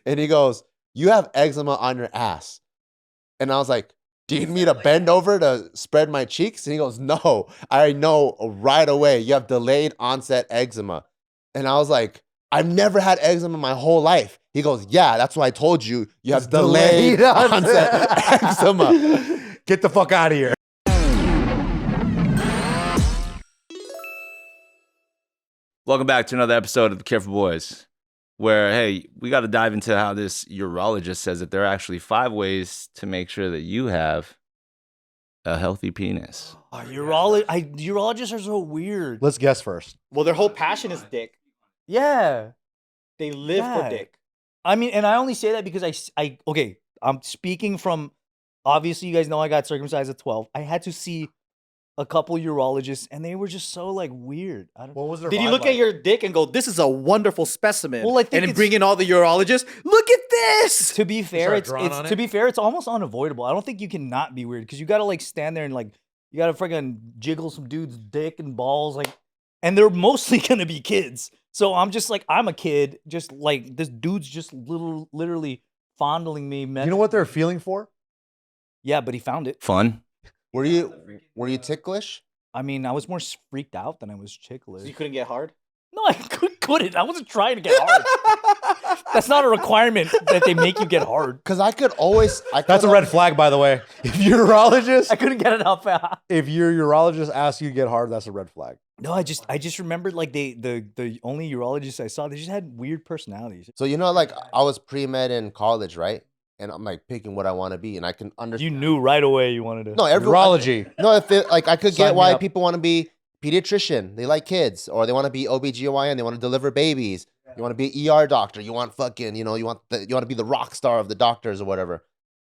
And he goes, you have eczema on your ass. And I was like, do you need me to bend over to spread my cheeks? And he goes, no, I know right away. You have delayed onset eczema. And I was like, I've never had eczema my whole life. He goes, yeah, that's why I told you. You have delayed onset eczema. Get the fuck out of here. Welcome back to another episode of The Careful Boys, where, hey, we got to dive into how this urologist says that there are actually 5 ways to make sure that you have a healthy penis. Urologists are so weird. Let's guess first. Well, their whole passion is dick. Yeah. They live for dick. I mean, and I only say that because okay, I'm speaking from, obviously you guys know I got circumcised at 12. I had to see a couple urologists and they were just so like weird. What was their Did he vibe look like? at your dick and go, this is a wonderful specimen? Well, I think and then it's- bring in all the urologists. Look at this. To be fair, start drawing on it? it's almost unavoidable. I don't think you can not be weird because you got to like stand there and like you got to freaking jiggle some dude's dick and balls like, and they're mostly gonna be kids. So I'm just like, I'm a kid, just like this dude's just literally fondling me. You know what they're feeling for? Yeah, but he found it. Fun? Were you ticklish? I mean, I was more freaked out than I was So ticklish. you couldn't get hard? No, I couldn't. I wasn't trying to get hard. That's not a requirement that they make you get hard. Because I could always. That's a red flag, by the way. If your urologist, I couldn't get it out fast. if your urologist asks you to get hard, that's a red flag. No, I just remembered like the only urologists I saw, they just had weird personalities. So, like, I was pre-med in college, right? And I'm, like, picking what I want to be. And I can understand. You knew right away you wanted to. No, everyone. Urology. No, I could Sign get me why up. people want to be pediatrician. They like kids. Or they want to be OBGYN. They want to deliver babies. You want to be an ER doctor. You want fucking, you want to be the rock star of the doctors or whatever.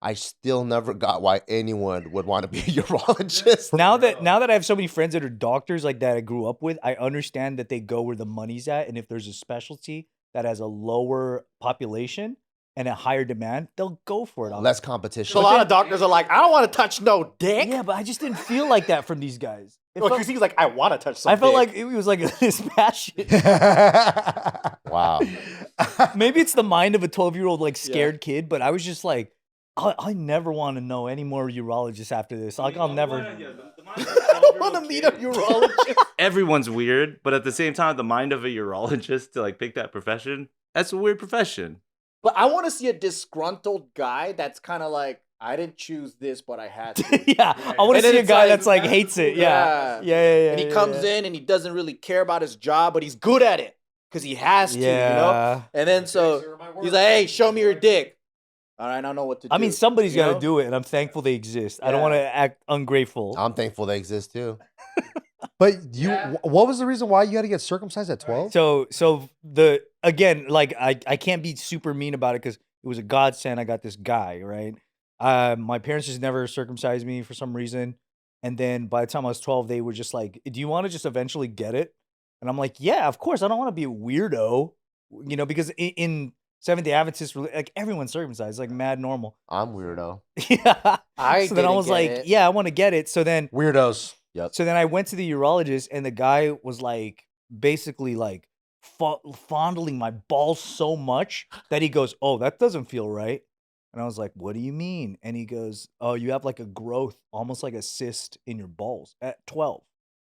I still never got why anyone would want to be a urologist. Now that I have so many friends that are doctors like that I grew up with, I understand that they go where the money's at, and if there's a specialty that has a lower population and a higher demand, they'll go for it. Less competition. So a lot of doctors are like, I don't want to touch no dick. Yeah, but I just didn't feel like that from these guys. Because he was like, I want to touch some I felt dick. like it was like his passion. Wow. Maybe it's the mind of a 12-year-old like scared kid, but I was just like, I never want to know any more urologists after this. Like, I'll never. I want to meet a urologist. Everyone's weird, but at the same time, the mind of a urologist to like pick that profession, that's a weird profession. But I want to see a disgruntled guy that's kind of like, I didn't choose this, but I had to. Yeah, I want to And then see a it's guy like- that's like hates it. Yeah, yeah. And he comes in and he doesn't really care about his job, but he's good at it because he has to, Yeah. And then so he's like, hey, show me your dick. All right, I don't know what to do. I mean, somebody's you got to know? do it, and I'm thankful they exist. I don't want to act ungrateful. I'm thankful they exist too. But what was the reason why you had to get circumcised at 12? So again, like I can't be super mean about it because it was a godsend. I got this guy, right? My parents just never circumcised me for some reason, and then by the time I was 12, they were just like, "Do you want to just eventually get it?" And I'm like, "Yeah, of course. I don't want to be a weirdo, because in Seventh-day Adventist, like everyone's circumcised, like mad normal." I'm weirdo. Yeah. So then I didn't was get like, it. "Yeah, I want to get it." So then Weirdos. Yep. So then I went to the urologist, and the guy was like, basically like fondling my balls so much that he goes, "Oh, that doesn't feel right." And I was like, "What do you mean?" And he goes, "Oh, you have like a growth, almost like a cyst in your balls at 12."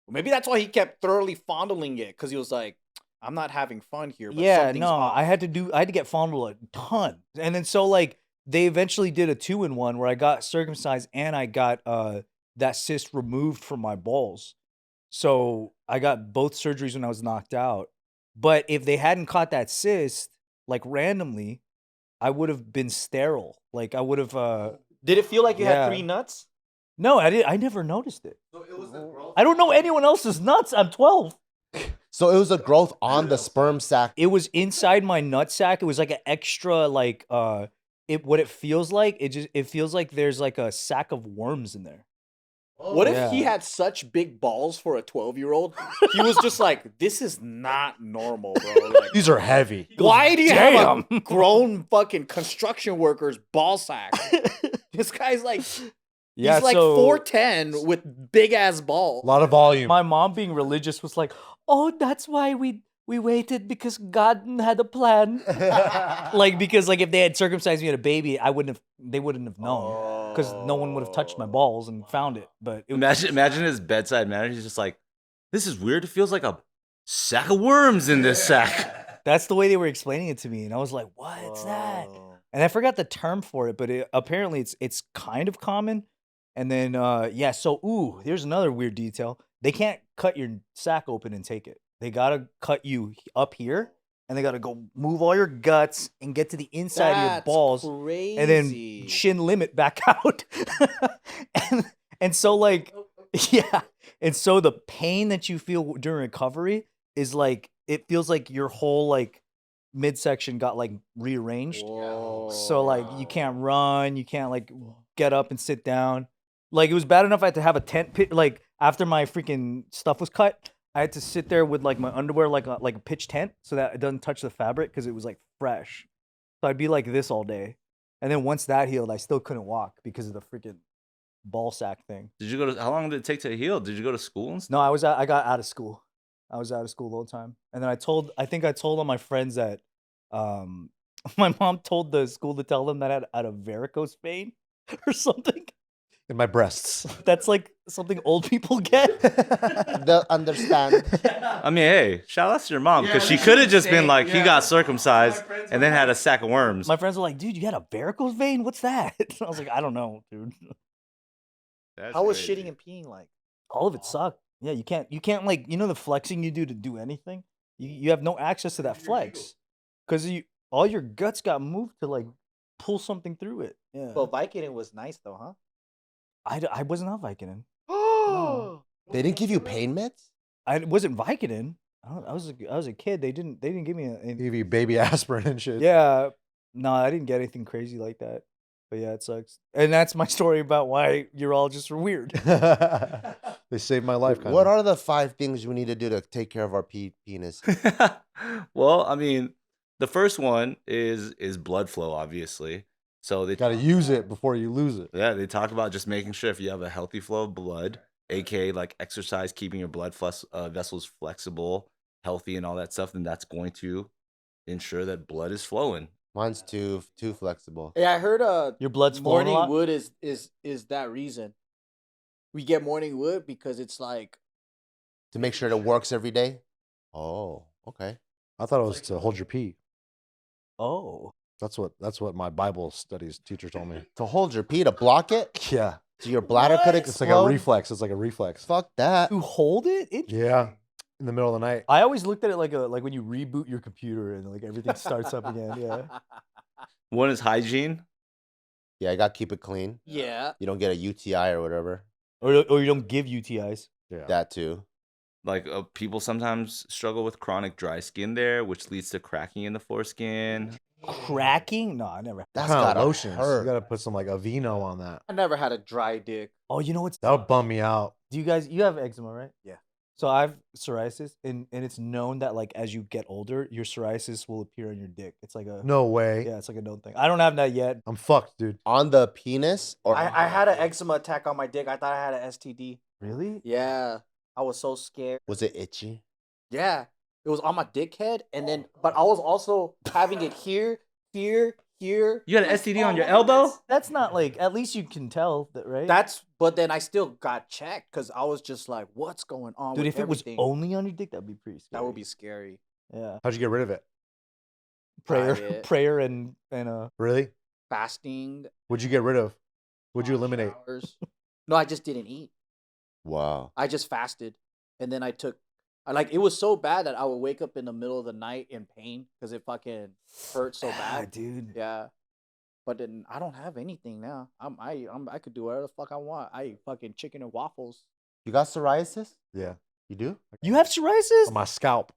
Maybe that's why he kept thoroughly fondling it because he was like, I'm not having fun here. But Yeah, something's no, off. I had to get fondled a ton. And then so like they eventually did a 2-in-1 where I got circumcised and I got that cyst removed from my balls. So I got both surgeries when I was knocked out. But if they hadn't caught that cyst, like randomly, I would have been sterile. Like I would have Did it feel like you had Yeah. 3 nuts? no, I never noticed it. I don't know anyone else's nuts. I'm 12. So it was a growth on the sperm sac. It was inside my nut sack. It was like an extra like what it feels like. It feels like there's like a sack of worms in there. What if he Yeah. had such big balls for a 12-year-old? He was just like, this is not normal, bro. Like, These are heavy. why do you have a "Damn." grown fucking construction worker's ball sack? This guy's like, Yeah, he's like so 4'10" with big ass balls. A lot of volume. my mom being religious was like, "Oh, that's why we we waited because God had a plan. Like, because like if they had circumcised me at a baby, they wouldn't have known because no one would have touched my balls and found it. But it, Imagine his bedside manner. He's just like, this is weird. It feels like a sack of worms in this sack. that's the way they were explaining it to me, and I was like, "What's that?" And I forgot the term for it, but apparently it's kind of common. And then yeah, so here's another weird detail. They can't cut your sack open and take it. They gotta cut you up here, and they gotta go move all your guts and get to the inside of your balls, crazy. and then shin limit back out. and so like yeah, and so the pain that you feel during recovery is like it feels like your whole like midsection got like rearranged. So like you can't run, you can't like get up and sit down. Like it was bad enough I had to have a tent pit. Like after my freaking stuff was cut, I had to sit there with like my underwear like a pitch tent so that it doesn't touch the fabric because it was like fresh. So I'd be like this all day. And then once that healed, I still couldn't walk because of the freaking ball sack thing. Did you go to? How long did it take to heal? Did you go to school and stuff? No, I got out of school. I was out of school the whole time. And then I think I told all my friends that my mom told the school to tell them that I had a varicose vein or something. In my breasts. That's like something old people get. They'll understand. I mean, hey, shout out to your mom because she could have just been like, he got circumcised and then had a sack of worms. My friends were like, dude, you had a varicose vein? What's that? I was like, I don't know, dude. That's How was crazy. shitting and peeing like? All of it sucked. Yeah, you can't like, you know the flexing you do to do anything? You have no access to that flex. Because all your guts got moved to like pull something through it. Yeah. But Vicodin was nice though, huh? I wasn't on Vicodin. They didn't give you pain meds? I wasn't Vicodin. I was a kid. They didn't give me Give you baby aspirin and shit. Yeah. No, I didn't get anything crazy like that. But yeah, it sucks. And that's my story about why urologists are weird. They saved my life. What are the 5 things we need to do to take care of our penis? Well, I mean, the first one is blood flow, obviously. So they Got to use it before you lose it. Yeah, they talk about just making sure if you have a healthy flow of blood, aka like exercise, keeping your blood vessels flexible, healthy, and all that stuff, then that's going to ensure that blood is flowing. Mine's too flexible. Yeah, I heard Your blood's flowing a morning lot? wood is that reason. We get morning wood because it's like To make sure it works every day? Oh, okay. I thought it was to hold your pee. Oh. That's what my Bible studies teacher told me. To hold your pee, to block it? Yeah. So your bladder could What? It's like explode? a reflex. It's like a reflex. Fuck that. To hold it? Yeah. In the middle of the night. I always looked at it like when you reboot your computer and like everything starts up again. Yeah. One is hygiene. Yeah, I got to keep it clean. yeah. You don't get a UTI or whatever. Or you don't give UTIs. Yeah. That too. Like people sometimes struggle with chronic dry skin there, which leads to cracking in the foreskin. Cracking? No, I never. That's What kind of gotta lotions? hurt. You got to put some like Aveeno on that. I never had a dry dick. Oh, you know what's That would bum me out. you have eczema, right? Yeah. So I have psoriasis, and it's known that like as you get older, your psoriasis will appear on your dick. It's like a No way. yeah, it's like a known thing. I don't have that yet. I'm fucked, dude. On the penis? Or I had an eczema attack on my dick. I thought I had an STD. Really? Yeah. I was so scared. was it itchy? Yeah. It was on my dick head, and then but I was also having it here. You got an STD on your elbow? That's not like at least you can tell that, right? But then I still got checked because I was just like, what's going on? Dude, with if it was everything? only on your dick, that'd be pretty scary. That would be scary. yeah. How'd you get rid of it? Diet. Prayer and Really? Fasting. What'd you get rid of? What'd you eliminate? Showers. No, I just didn't eat. Wow. I just fasted, and then I took. It was so bad that I would wake up in the middle of the night in pain because it fucking hurt so Ah, bad. dude. Yeah, but then I don't have anything now. I could do whatever the fuck I want. I eat fucking chicken and waffles. You got psoriasis? Yeah. You do? You have psoriasis? On my scalp.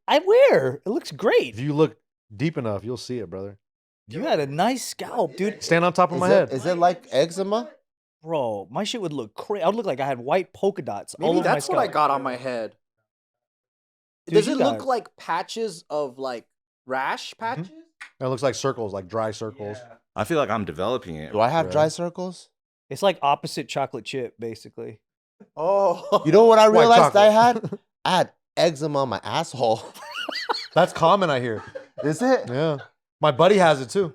I wear. It looks great. If you look deep enough, you'll see it, brother. You had a nice scalp, dude. Stand on top of my head. Is it like eczema? Bro, my shit would look crazy. I would look like I had white polka dots all Maybe over my that's what I scalp. got on my head. Dude, Does you it got look like patches of like rash patches? It looks like circles, like dry circles. I feel like I'm developing it. Do I have Really? dry circles? It's like opposite chocolate chip, basically. Oh, You know what I White realized I chocolate. had? I had eczema on my asshole. That's common, I hear. Is it? Yeah. My buddy has it too.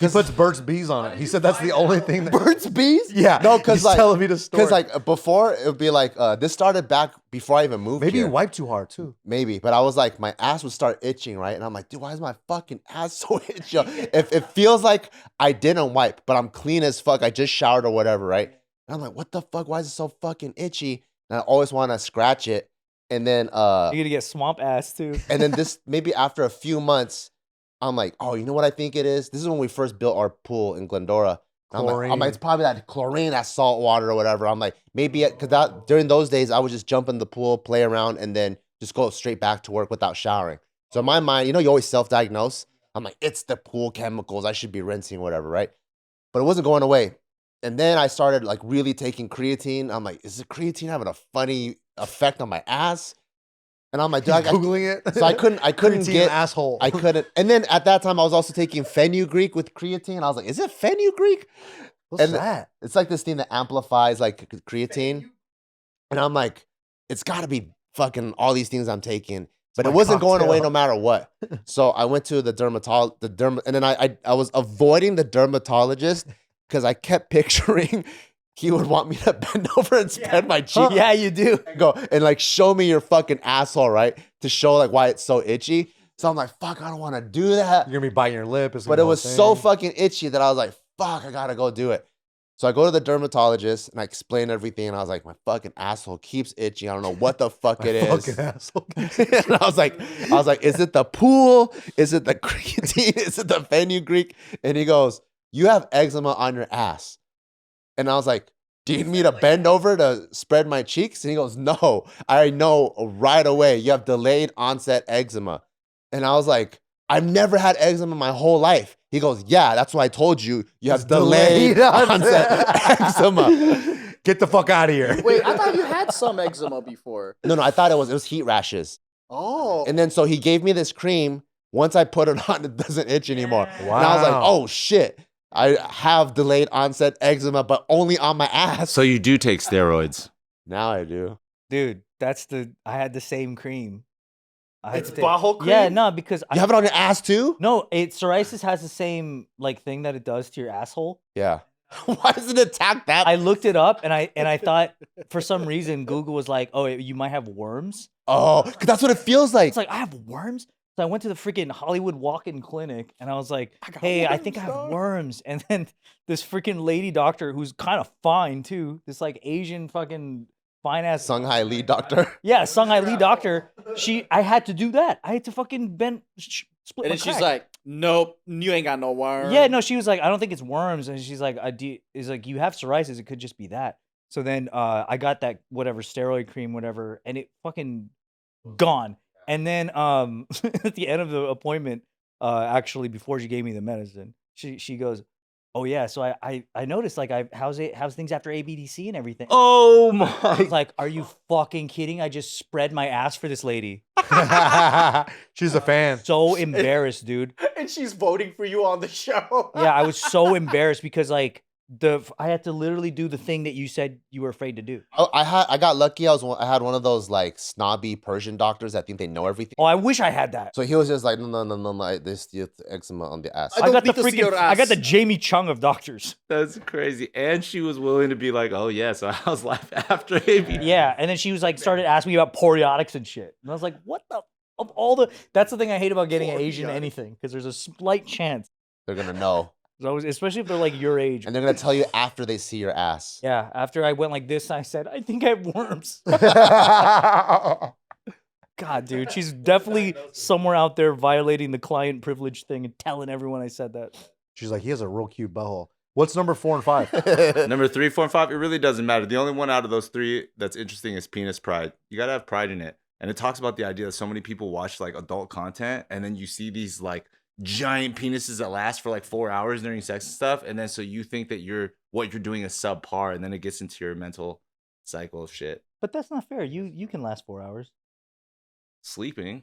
He puts Burt's Bees on it. He said that's the only thing that. Burt's Bees? Yeah. No, because he's like, telling me the story. because like before it would be like this started back before I even moved. Maybe here. you wipe too hard too. Maybe, but I was like, my ass would start itching, right? And I'm like, dude, why is my fucking ass so itchy? If it feels like I didn't wipe, but I'm clean as fuck, I just showered or whatever, right? And I'm like, what the fuck? Why is it so fucking itchy? And I always want to scratch it. And then You're gonna get swamp ass too. and then this maybe after a few months, I'm like, oh, you know what I think it is? This is when we first built our pool in Glendora. I'm like, it's probably that chlorine, that salt water or whatever. I'm like, maybe because during those days I would just jump in the pool, play around, and then just go straight back to work without showering. So in my mind, you know, you always self-diagnose. I'm like, it's the pool chemicals. I should be rinsing, whatever, right? But it wasn't going away. And then I started like really taking creatine. I'm like, is the creatine having a funny effect on my ass? And I'm like, dude, Googling it. So I couldn't Creatine get asshole. I couldn't. And then at that time, I was also taking fenugreek with creatine. I was like, is it fenugreek? What's that? It's like this thing that amplifies like creatine. And I'm like, it's got to be fucking all these things I'm taking. But it my wasn't going away cocktail. no matter what. So I went to the and then I was avoiding the dermatologist because I kept picturing he would want me to bend over and spread my cheek. Yeah, you do. Go and like show me your fucking asshole, right? To show like why it's so itchy. So I'm like, fuck, I don't want to do that. You're gonna be biting your lip. But it was so fucking itchy that I was like, fuck, I gotta go do it. So I go to the dermatologist and I explain everything. And I was like, my fucking asshole keeps itching. I don't know what the fuck it is. Fucking asshole. And I was like, is it the pool? Is it the creatine? Is it the fenugreek? And he goes, you have eczema on your ass. And I was like, do you need me to bend over to spread my cheeks? And he goes, no, I know right away. You have delayed onset eczema. And I was like, I've never had eczema in my whole life. He goes, yeah, that's why I told you. You have delayed onset eczema. Get the fuck out of here. Wait, I thought you had some eczema before. No, I thought it was heat rashes. Oh. And then so he gave me this cream. Once I put it on, it doesn't itch anymore. Wow. And I was like, oh shit. I have delayed onset eczema, but only on my ass. So you do take steroids. Now I do. Dude, I had the same cream. It's butthole cream? Yeah, no, because You have it on your ass too? no, psoriasis has the same like thing that it does to your asshole. Yeah. Why does it attack that? I looked it up and I thought for some reason Google was like, oh, you might have worms. Oh, because that's what it feels like. It's like I have worms. So I went to the freaking Hollywood walk-in clinic and I was like, hey, I think I have worms. And then this freaking lady doctor who's kind of fine too, this like Asian fucking fine ass Shanghai Lee doctor. Yeah, Shanghai Lee doctor. I had to do that. I had to fucking split And my then she's crack. like, nope, you ain't got no worm. Yeah, no, she was like, I don't think it's worms. And she's like, is like, you have psoriasis. It could just be that. So then I got that whatever steroid cream, whatever, and it fucking gone. And then at the end of the appointment, actually before she gave me the medicine, she goes, oh yeah, so I noticed like how's things after ABDC and everything. Oh I was my! like, are you fucking kidding? I just spread my ass for this lady. She's a fan. So embarrassed, dude. And she's voting for you on the show. Yeah, I was so embarrassed because like I had to literally do the thing that you said you were afraid to do. I got lucky. I had one of those like snobby Persian doctors that think they know everything. Oh, I wish I had that. So he was just like, no, this is eczema on the ass. I got the beat the freaking CO I got the ass. Jamie Chung of doctors. That's crazy. And she was willing to be like, oh yeah, so how's life after AB? Yeah, and then she was like started asking me about poriotics and shit. And I was like, what the of all the that's the thing I hate about getting an Asian anything because there's a slight chance. They're gonna know, Especially if they're like your age. and they're gonna tell you after they see your ass. Yeah, after I went like this, I said, I think I have worms. God, dude, she's definitely somewhere out there violating the client privilege thing and telling everyone I said that. She's like, he has a real cute butthole. What's number 4 and 5? Number 3, 4, and 5, it really doesn't matter. The only one out of those 3 that's interesting is penis pride. You gotta have pride in it. And it talks about the idea that so many people watch like adult content and then you see these like giant penises that last for like 4 hours during sex and stuff. And then so you think that what you're doing is subpar and then it gets into your mental cycle of shit. But that's not fair. You can last 4 hours. Sleeping.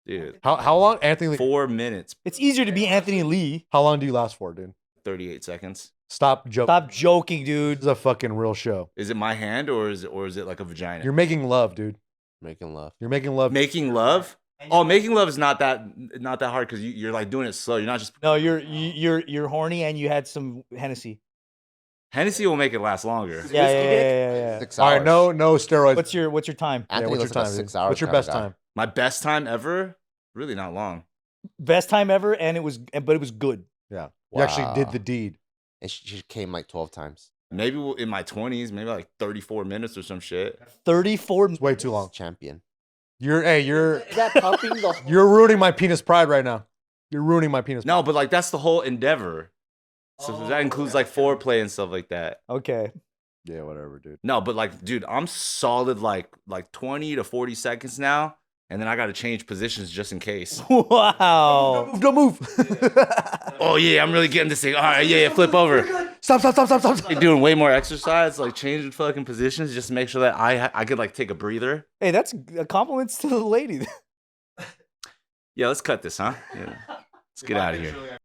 Dude. How long, Anthony? 4 minutes, It's easier to be Anthony Lee. How long do you last for, dude? 38 seconds. Stop joking. Stop joking, This dude. is a fucking real show. Is it my hand or is it like a vagina? You're making love, dude. Making love. You're making love. Making love? Oh, making love is not that hard because you're like doing it slow. You're not just No, you're horny and you had some Hennessy. Hennessy will make it last longer. Yeah. 6 All hours. right, no steroids. What's your time? Anthony what's your looks like a time? 6 dude? hours. What's your kinda best guy. time? My best time ever? Really not long. Best time ever, and it was good. Yeah. You actually did Wow. the deed. And she came like 12 times. Maybe in my 20s, maybe like 34 minutes or some shit. 34. It's way too long. Champion. You're Is that pumping the whole you're ruining my penis pride right now. You're ruining my penis. No, but like that's the whole endeavor. So that includes like foreplay and stuff like that. Okay. Yeah, whatever, dude. No, but like, dude, I'm solid like 20 to 40 seconds now, and then I got to change positions just in case. Wow. Don't move. Oh yeah, I'm really getting this thing. All right, yeah, flip over. Stop. You're doing way more exercise, like changing fucking positions, just to make sure that I could like take a breather. Hey, that's compliments to the lady. Yeah, let's cut this, huh? Yeah. Let's get out of here.